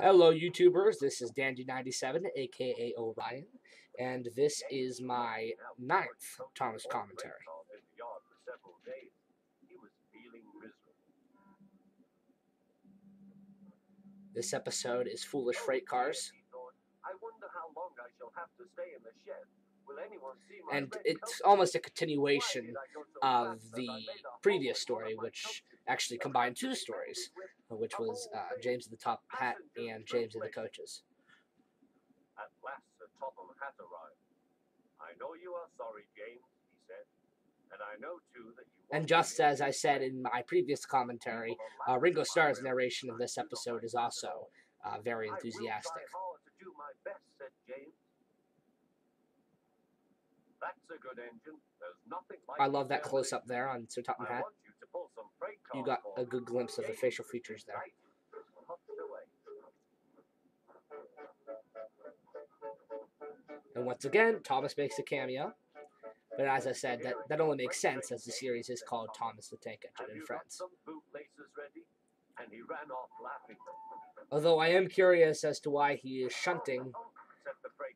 Hello, YouTubers. This is Dandy97, aka Orion, and this is my ninth Thomas commentary. This episode is Foolish Freight Cars, and it's almost a continuation of the previous story, which actually combined two stories, which was James of the Top Hat and James of the Coaches. At last Sir Topham Hatt arrived. I know you are sorry, James, he said, and I know too that you. And just as I said in my previous commentary, Ringo Starr's narration of this episode is also very enthusiastic. I will try hard to do my best, said James. That's a good engine. There's nothing like I love that close up there on Sir Topham Hatt. You got a good glimpse of the facial features there. And once again, Thomas makes a cameo. But as I said, that only makes sense as the series is called Thomas the Tank Engine and Friends. Although I am curious as to why he is shunting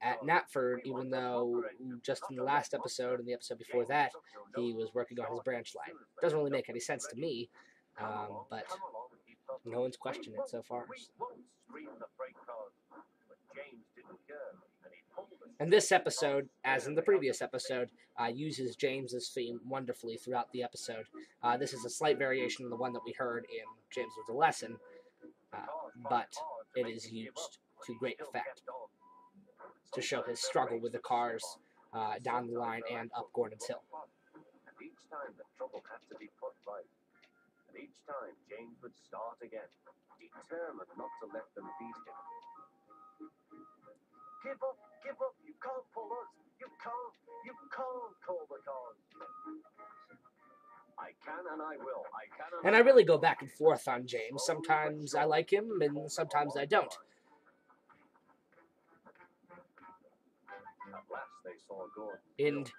at Knapford, even though just in the last episode and the episode before that, he was working on his branch line. Doesn't really make any sense to me, but no one's questioned it so far. And this episode, as in the previous episode, uses James's theme wonderfully throughout the episode. This is a slight variation on the one that we heard in James Was a Lesson, but it is used to great effect to show his struggle with the cars down the line and up Gordon's Hill. And each time the trouble had to be put right. And each time James would start again, determined not to let them beat him. Give up, you can't pull us, you can't pull the cars. I can and I will, And I really go back and forth on James. Sometimes I like him and sometimes I don't. At last they saw Gordon. And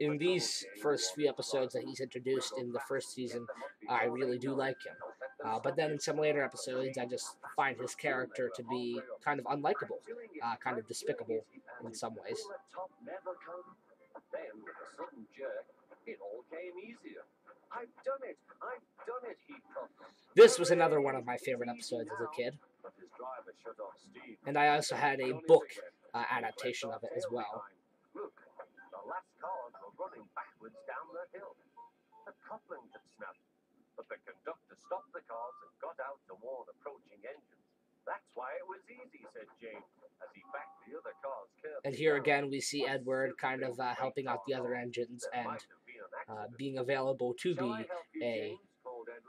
in these first few episodes that he's introduced in the first season, I really do like him. But then in some later episodes, I just find his character to be kind of unlikable, kind of despicable in some ways. Then, with a sudden jerk, it all came easier. I've done it, he puffed. This was another one of my favorite episodes as a kid. And I also had a book adaptation of it as well. Look, the last cars were running backwards down the hill. The coupling had snapped, but the conductor stopped the cars and got out to warn approaching engines. That's why it was easy, said James, as he backed the other cars carefully. And here again we see Edward kind of helping out the other engines and being available to be a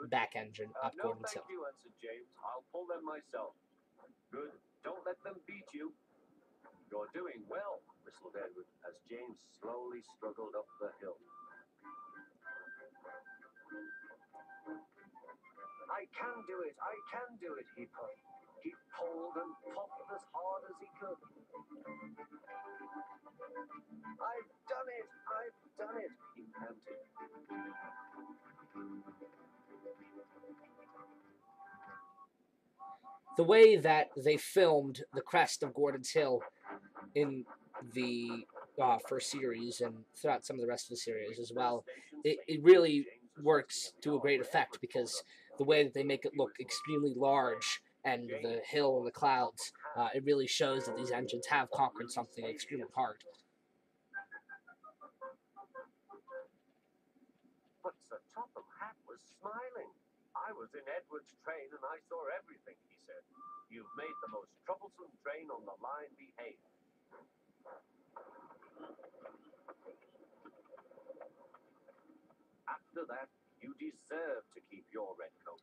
back engine up Gordon's Hill. Thank you, answered James. I'll pull them myself. Good. Don't let them beat you. You're doing well, whistled Edward, as James slowly struggled up the hill. I can do it, he puffed. He pulled and puffed as hard as he could. I've done it, he panted. The way that they filmed the crest of Gordon's Hill in the first series and throughout some of the rest of the series as well, it really works to a great effect because the way that they make it look extremely large and the hill and the clouds, it really shows that these engines have conquered something extremely hard. But Sir Topham Hatt was smiling. I was in Edward's train and I saw everything, he said. You've made the most troublesome train on the line behave. After that, you deserve to keep your red coat.